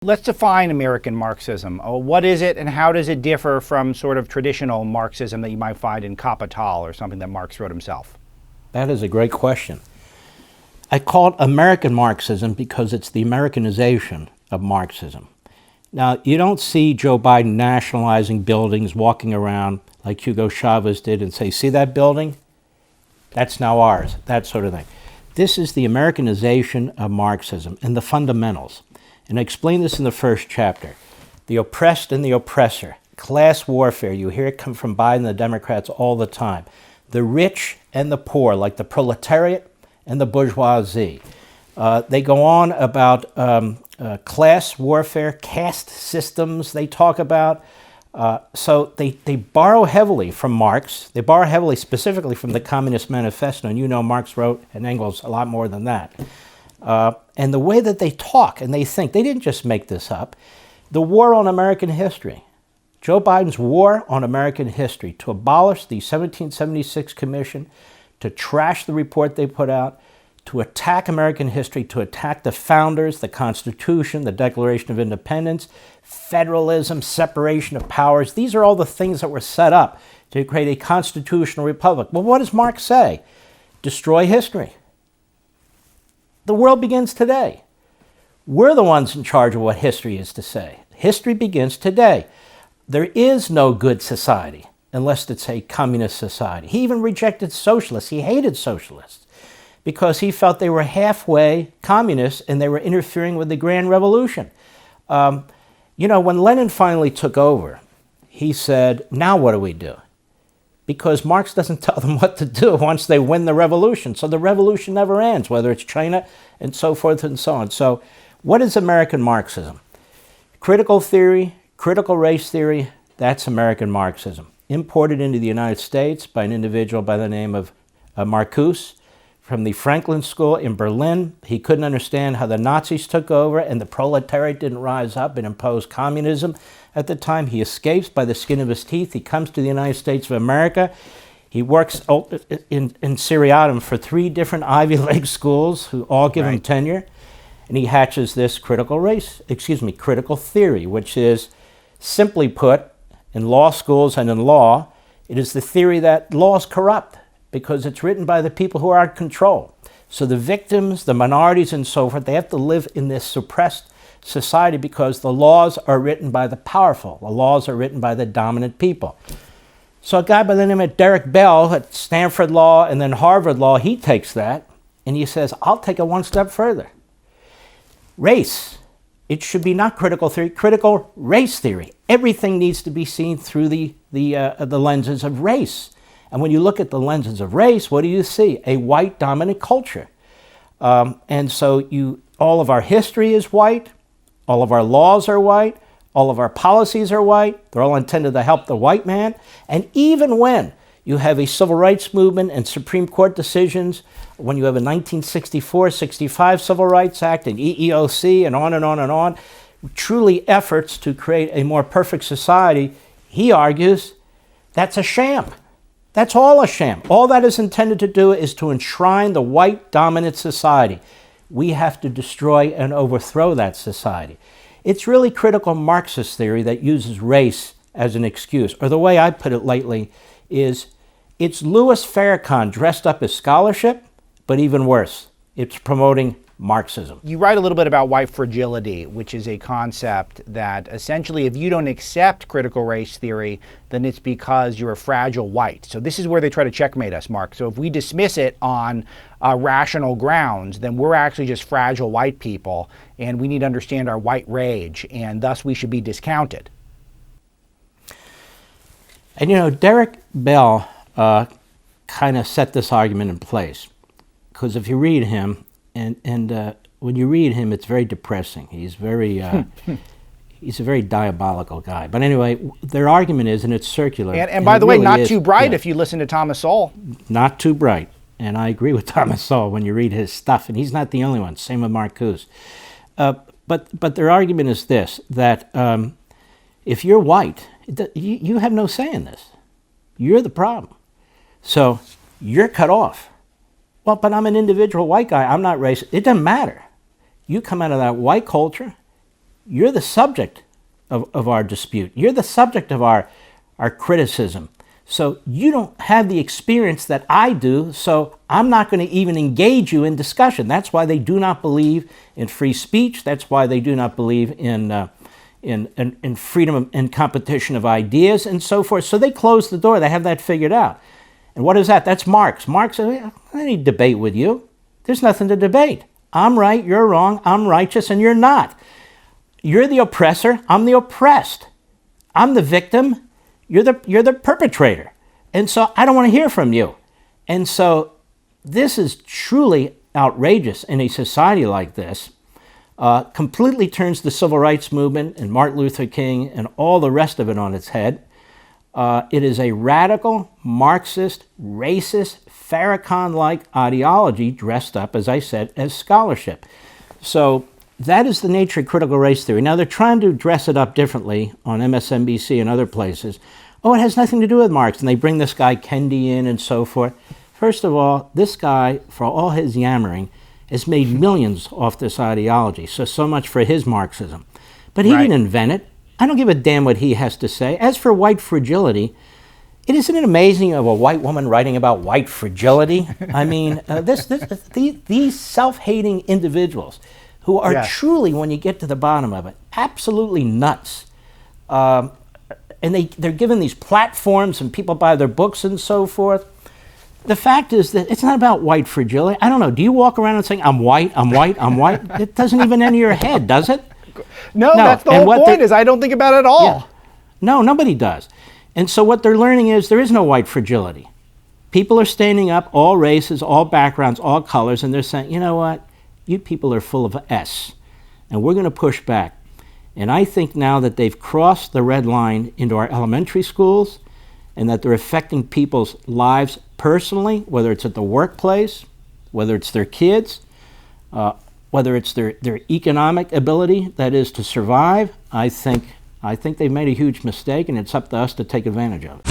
Let's define American Marxism. What is it and how does it differ from sort of traditional Marxism that you might find in Capital or something that Marx wrote himself? That is a great question. I call it American Marxism because it's the Americanization of Marxism. Now, you don't see Joe Biden nationalizing buildings, walking around like Hugo Chavez did and say, see that building? That's now ours, that sort of thing. This is the Americanization of Marxism and the fundamentals. And I explain this in the first chapter. The oppressed and the oppressor, class warfare, you hear it come from Biden and the Democrats all the time. The rich and the poor, like the proletariat and the bourgeoisie. They go on about class warfare, caste systems they talk about. So they borrow heavily from Marx. They borrow heavily specifically from the Communist Manifesto. And you know Marx wrote, and Engels, a lot more than that. And the way that they talk and they think, they didn't just make this up. The war on American history. Joe Biden's war on American history to abolish the 1776 Commission, to trash the report they put out, to attack American history, to attack the founders, the Constitution, the Declaration of Independence, federalism, separation of powers. These are all the things that were set up to create a constitutional republic. Well, what does Marx say? Destroy history. The world begins today. We're the ones in charge of what history is to say. History begins today. There is no good society unless it's a communist society. He even rejected socialists. He hated socialists because he felt they were halfway communists and they were interfering with the Grand Revolution. You know, when Lenin finally took over, he said, now what do we do? Because Marx doesn't tell them what to do once they win the revolution. So the revolution never ends, whether it's China and so forth and so on. So what is American Marxism? Critical theory, critical race theory, that's American Marxism. Imported into the United States by an individual by the name of Marcuse from the Franklin School in Berlin. He couldn't understand how the Nazis took over and the proletariat didn't rise up and impose communism. At the time, he escapes by the skin of his teeth. He comes to the United States of America. He works in seriatim for 3 different Ivy League schools who all give him tenure. And he hatches this critical theory, which is, simply put, in law schools and in law, it is the theory that law is corrupt because it's written by the people who are in control. So the victims, the minorities and so forth, they have to live in this suppressed society because the laws are written by the powerful. The laws are written by the dominant people. So a guy by the name of Derek Bell at Stanford Law and then Harvard Law, he takes that and he says, I'll take it one step further. Race. It should be not critical theory, critical race theory. Everything needs to be seen through the lenses of race. And when you look at the lenses of race, what do you see? A white dominant culture. And so all of our history is white. All of our laws are white. All of our policies are white. They're all intended to help the white man. And even when you have a civil rights movement and Supreme Court decisions, when you have a 1964-65 Civil Rights Act and EEOC and on and on and on, truly efforts to create a more perfect society, he argues that's a sham. That's all a sham. All that is intended to do is to enshrine the white dominant society. We have to destroy and overthrow that society. It's really critical Marxist theory that uses race as an excuse. Or the way I put it lately is, it's Louis Farrakhan dressed up as scholarship, but even worse, it's promoting Marxism. You write a little bit about white fragility, which is a concept that essentially if you don't accept critical race theory, then it's because you're a fragile white. So this is where they try to checkmate us, Mark. So if we dismiss it on rational grounds, then we're actually just fragile white people, and we need to understand our white rage, and thus we should be discounted. And you know, Derek Bell kind of set this argument in place. Because if you read him, and when you read him, it's very depressing. He's he's a very diabolical guy. But anyway, their argument is, and it's circular. And by the way, not too bright if you listen to Thomas Sowell. Not too bright. And I agree with Thomas Sowell when you read his stuff. And he's not the only one. Same with Marcuse. But their argument is this, that if you're white, you have no say in this. You're the problem. So you're cut off. Well, but I'm an individual white guy. I'm not racist. It doesn't matter. You come out of that white culture, You're the subject of our dispute. You're the subject of our criticism. So you don't have the experience that I do, so I'm not going to even engage you in discussion. That's why they do not believe in free speech. That's why they do not believe in freedom and competition of ideas and so forth. So they close the door. They have that figured out. And what is that? That's Marx. Marx said, I don't need to debate with you. There's nothing to debate. I'm right, you're wrong, I'm righteous, and you're not. You're the oppressor, I'm the oppressed. I'm the victim, you're the perpetrator. And so I don't want to hear from you. And so this is truly outrageous in a society like this. Completely turns the civil rights movement and Martin Luther King and all the rest of it on its head. It is a radical, Marxist, racist, Farrakhan-like ideology dressed up, as I said, as scholarship. So that is the nature of critical race theory. Now, they're trying to dress it up differently on MSNBC and other places. Oh, it has nothing to do with Marx. And they bring this guy Kendi in and so forth. First of all, this guy, for all his yammering, has made millions off this ideology. So much for his Marxism. But he didn't invent it. I don't give a damn what he has to say. As for white fragility, isn't it amazing of a white woman writing about white fragility? I mean, these self-hating individuals who are truly, when you get to the bottom of it, absolutely nuts. And they're given these platforms and people buy their books and so forth. The fact is that it's not about white fragility. I don't know. Do you walk around and saying, I'm white, I'm white, I'm white? It doesn't even enter your head, does it? No, that's the whole point is I don't think about it at all. Yeah. No, nobody does. And so what they're learning is there is no white fragility. People are standing up, all races, all backgrounds, all colors, and they're saying, you know what? You people are full of S, and we're going to push back. And I think now that they've crossed the red line into our elementary schools and that they're affecting people's lives personally, whether it's at the workplace, whether it's their kids, whether it's their economic ability, that is to survive, I think they've made a huge mistake, and it's up to us to take advantage of it.